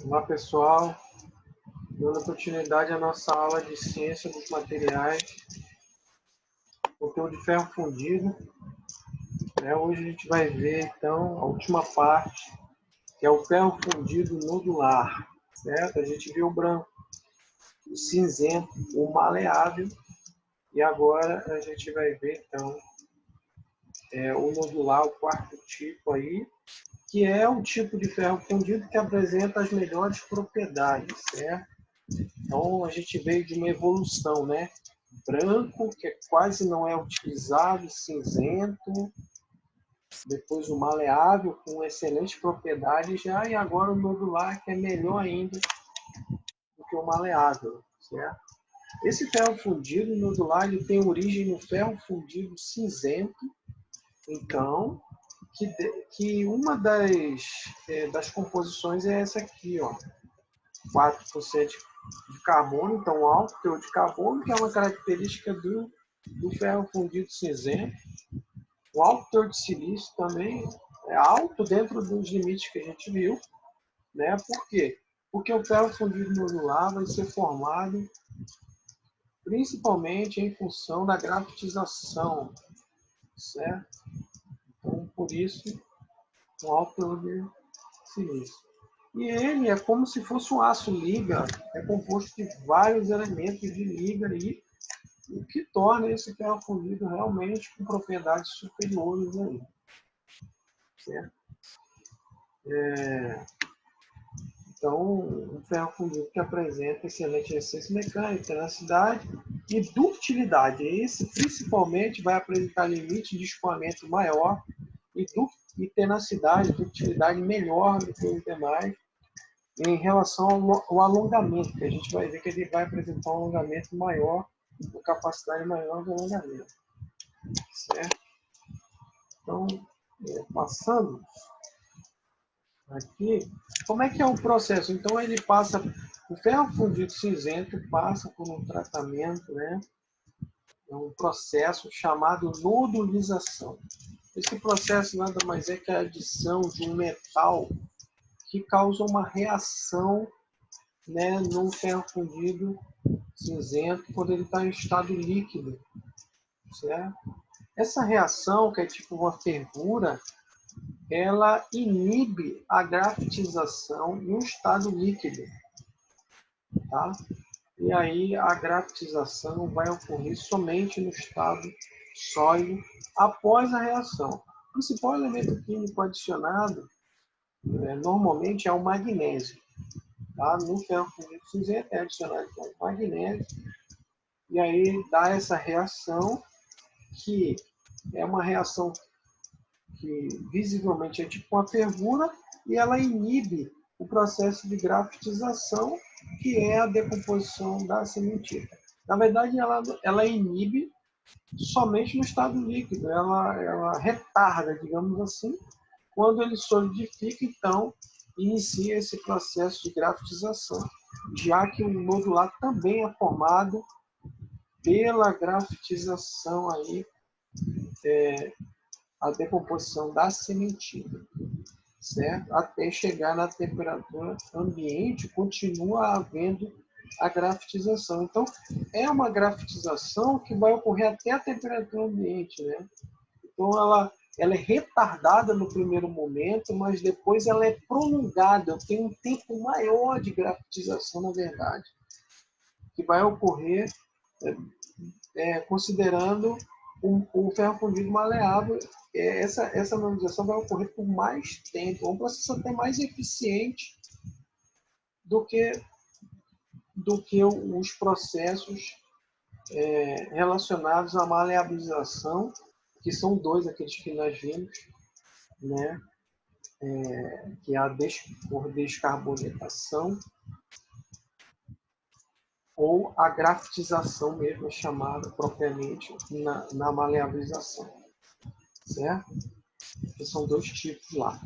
Olá, pessoal. Dando continuidade à nossa aula de ciência dos materiais, conteúdo de ferro fundido. Hoje a gente vai ver, então, a última parte, que é o ferro fundido nodular. Certo? A gente viu o branco, o cinzento, o maleável, e agora a gente vai ver, então, o nodular, o quarto tipo aí, que é um tipo de ferro fundido que apresenta as melhores propriedades, certo? Então, a gente veio de uma evolução, né? Branco, que quase não é utilizado, cinzento, depois o maleável, com excelentes propriedades já, e agora o nodular, que é melhor ainda do que o maleável, certo? Esse ferro fundido nodular ele tem origem no ferro fundido cinzento, então, que uma das composições é essa aqui, ó, 4% de carbono, então alto teor de carbono, que é uma característica do ferro fundido cinzento. O alto teor de silício também é alto dentro dos limites que a gente viu, né? Por quê? Porque o ferro fundido nodular vai ser formado principalmente em função da grafitização, certo? Então, por isso, um alto teor de silício. E ele é como se fosse um aço liga, é composto de vários elementos de liga aí, o que torna esse ferro fundido realmente com propriedades superiores aí, certo? Então, um ferro fundido que apresenta excelente resistência mecânica, tenacidade e ductilidade. Esse, principalmente, vai apresentar limite de escoamento maior e tenacidade, ductilidade melhor do que os demais em relação ao alongamento, que a gente vai ver que ele vai apresentar um alongamento maior, uma capacidade maior de alongamento. Certo? Então, passando aqui, como é que é o processo? Então, ele passa, o ferro fundido cinzento passa por um tratamento, né? É um processo chamado nodulização. Esse processo nada mais é que a adição de um metal que causa uma reação, né, no ferro fundido cinzento quando ele está em estado líquido, certo? Essa reação, que é tipo uma fervura, ela inibe a grafitização no estado líquido, tá? E aí a grafitização vai ocorrer somente no estado sólido após a reação. O principal elemento químico adicionado normalmente é o magnésio. Tá? No ferro fundido cinzento é adicionado então, o magnésio, e aí dá essa reação, que é uma reação que visivelmente é tipo uma fervura, e ela inibe o processo de grafitização, que é a decomposição da cementita. Na verdade, ela inibe somente no estado líquido, ela retarda, digamos assim, quando ele solidifica, então, inicia esse processo de grafitização, já que o nodular também é formado pela grafitização aí, a decomposição da cementita, certo? Até chegar na temperatura ambiente, continua havendo a grafitização. Então, é uma grafitização que vai ocorrer até a temperatura ambiente, né? Então, ela é retardada no primeiro momento, mas depois ela é prolongada, tem um tempo maior de grafitização, na verdade, que vai ocorrer considerando o ferro fundido maleável. Essa normalização vai ocorrer por mais tempo, é um processo até mais eficiente do que os processos relacionados à maleabilização, que são dois aqueles que nós vimos, né? Que é a por descarbonatação ou a grafitização mesmo, chamada propriamente na maleabilização, certo? Que são dois tipos lá.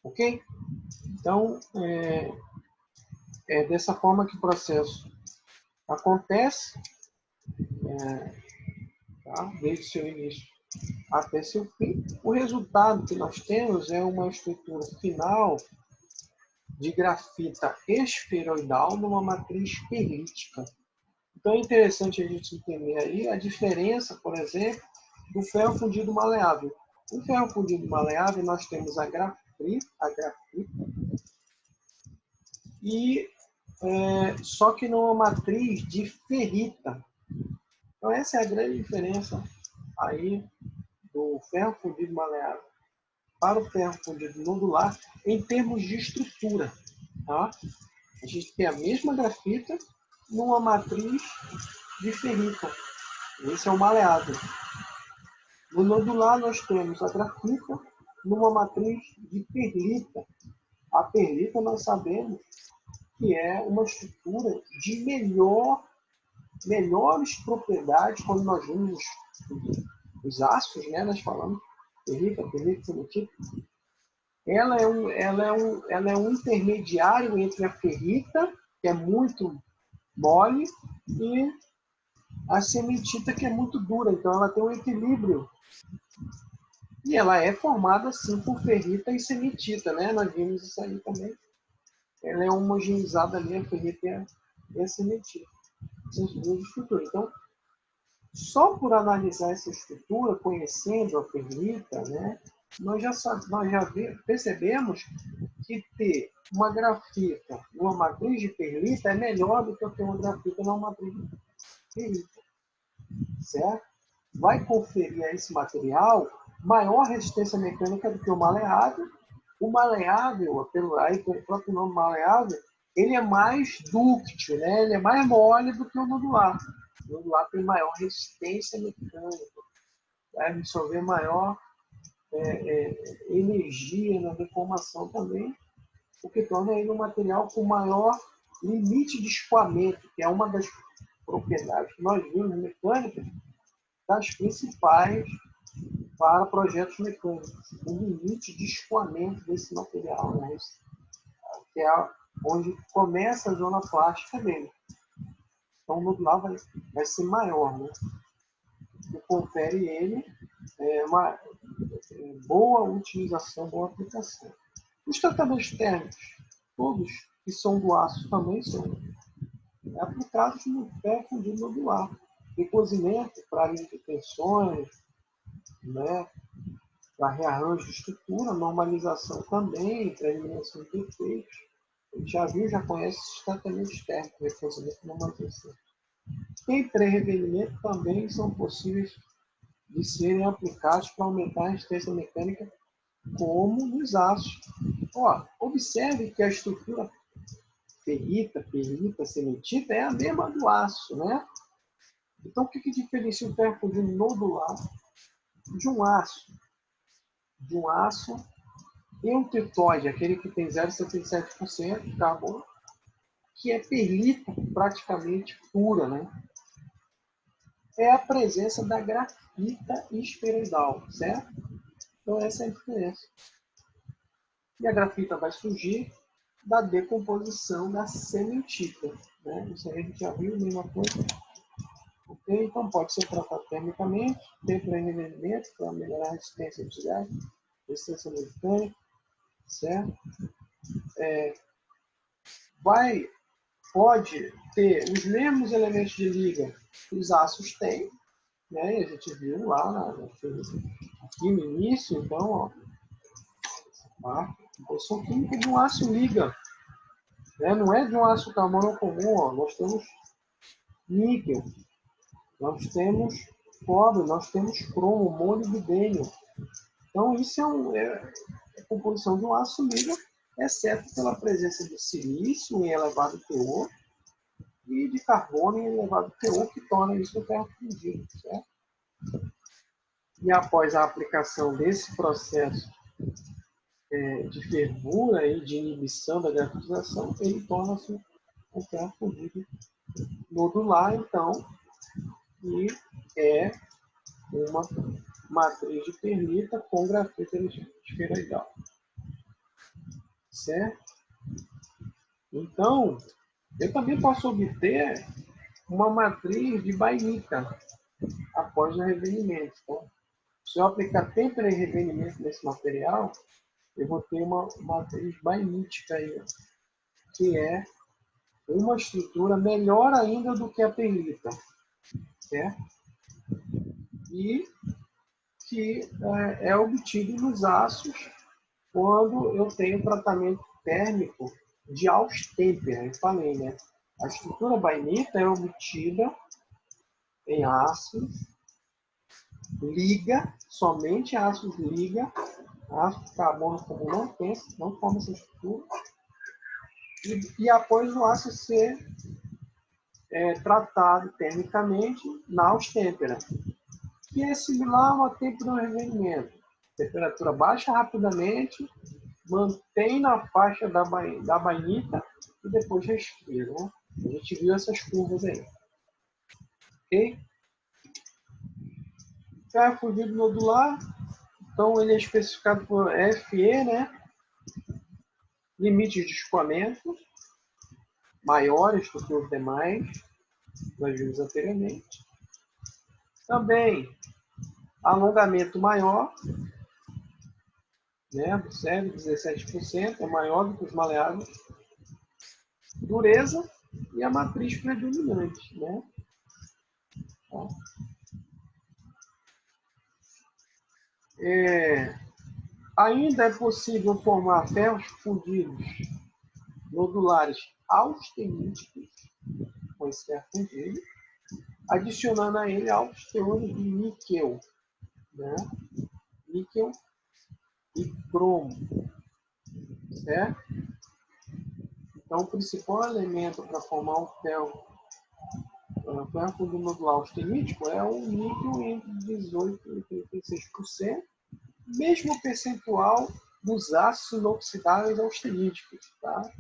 Ok? Então, é dessa forma que o processo acontece, tá? Desde seu início até seu fim. O resultado que nós temos é uma estrutura final de grafita esferoidal numa matriz perlítica. Então é interessante a gente entender aí a diferença, por exemplo, do ferro fundido maleável. No ferro fundido maleável nós temos a grafita e só que numa matriz de ferrita. Então essa é a grande diferença aí do ferro fundido maleável para o ferro fundido nodular em termos de estrutura. Tá? A gente tem a mesma grafita numa matriz de ferrita. Esse é o maleável. No nodular nós temos a grafita numa matriz de perlita. A perlita nós sabemos que é uma estrutura de melhores propriedades quando nós vimos os aços, né? Nós falamos perlita, cementita. Ela é um intermediário entre a ferrita, que é muito mole, e a cementita, que é muito dura. Então ela tem um equilíbrio. E ela é formada, sim, por ferrita e cementita, né? Nós vimos isso aí também. Ela é homogeneizada ali, a ferrita e a cementita. Essas duas estruturas. Então, só por analisar essa estrutura, conhecendo a ferrita, né, nós já percebemos que ter uma grafita numa matriz de perlita é melhor do que ter uma grafita numa matriz de perlita. Certo? Vai conferir a esse material maior resistência mecânica do que o maleável. O maleável, pelo próprio nome maleável, ele é mais dúctil, né? Ele é mais mole do que o nodular. O nodular tem maior resistência mecânica, vai absorver maior energia na deformação também, o que torna ele um material com maior limite de escoamento, que é uma das propriedades que nós vimos mecânicas, das principais para projetos mecânicos. O limite de escoamento desse material, né? Que é onde começa a zona plástica dele. Então o nodular vai ser maior, né? E confere ele uma boa utilização, boa aplicação. Os tratamentos térmicos, todos que são do aço, também são aplicados no ferro fundido nodular. Recozimento para alívio de tensões, né? Para rearranjo de estrutura, normalização também, para eliminação de defeitos. A gente já viu, já conhece esses tratamentos térmicos, recozimento e normalização. Em pré-revelimento também são possíveis de serem aplicados para aumentar a resistência mecânica, como nos aços. Observe que a estrutura ferrita, perlita, cementita é a mesma do aço, né? Então, o que diferencia o ferro fundido nodular de um aço? De um aço eutectóide, aquele que tem 0,77% de carbono, que é perlita praticamente pura, né? É a presença da grafita esferoidal, certo? Então essa é a diferença. E a grafita vai surgir da decomposição da cementita, né? Isso aí a gente já viu, a mesma coisa. Okay? Então pode ser tratado termicamente, ter pré-revelimento para melhorar a resistência de gás, resistência mecânica, certo? Pode ter os mesmos elementos de liga que os aços têm, né? A gente viu lá aqui no início, então, ó, a composição química de um aço liga, né? Não é de um aço carbono comum, ó. Nós temos níquel, nós temos cobre, nós temos cromo, molibdênio. Então, isso é a composição de um aço liga, exceto pela presença de silício em elevado teor e de carbono em elevado teor, que torna isso um ferro fundido, certo? E após a aplicação desse processo de fervura e de inibição da grafitização, ele torna-se um ferro fundido nodular, então, e é uma matriz de perlita com grafita esferoidal. Certo? Então, eu também posso obter uma matriz de bainita após o revelimento. Então, se eu aplicar tempo de revelimento nesse material, eu vou ter uma matriz bainítica aí, ó, que é uma estrutura melhor ainda do que a perlita, certo? E que é obtido nos aços quando eu tenho tratamento térmico de austêmpera. Eu falei, né? A estrutura bainita é obtida em ácidos liga, somente ácidos liga, ácido de carbono comum não forma essa estrutura, e após o ácido ser tratado termicamente na austêmpera, que é similar a uma temperatura de revenimento. A temperatura baixa rapidamente, mantém na faixa da bainita e depois respira. Né? A gente viu essas curvas aí. Ok? Ferro fundido nodular, então ele é especificado por FE, né? Limites de escoamento maiores do que os demais, nós vimos anteriormente. Também alongamento maior, né, do cérebro, 17%, é maior do que os maleáveis. Dureza e a matriz predominante. Né? Ainda é possível formar ferros fundidos nodulares austeníticos, com esse ferro fundido, adicionando a ele altos teores de níquel, né? Níquel e cromo, certo? Então, o principal elemento para formar um ferro fundido nodular austenítico é o níquel entre 18% e 36%, mesmo percentual dos ácidos inoxidáveis austeníticos, tá?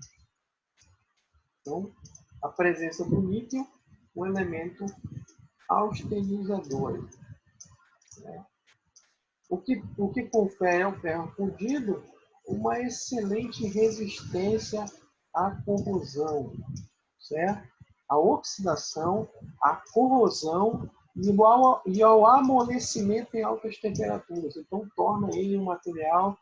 Então, a presença do níquel, um elemento austenizador. Né? O que confere ao ferro fundido uma excelente resistência à corrosão, certo? À oxidação, à corrosão e ao amolecimento em altas temperaturas. Então, torna ele um material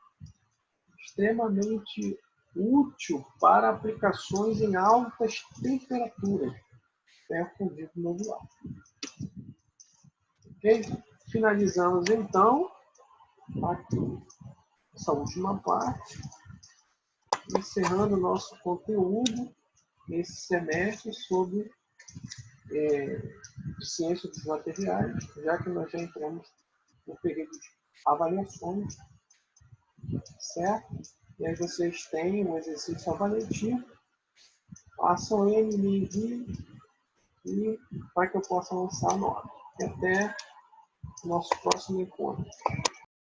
extremamente útil para aplicações em altas temperaturas. Ferro fundido nodular. Ok? Finalizamos, então, aqui essa última parte, encerrando o nosso conteúdo nesse semestre sobre ciência dos materiais, já que nós já entramos no período de avaliações, certo? E aí vocês têm um exercício avaliativo, façam ele, me enviem, e para que eu possa lançar a nota. E até o nosso próximo encontro.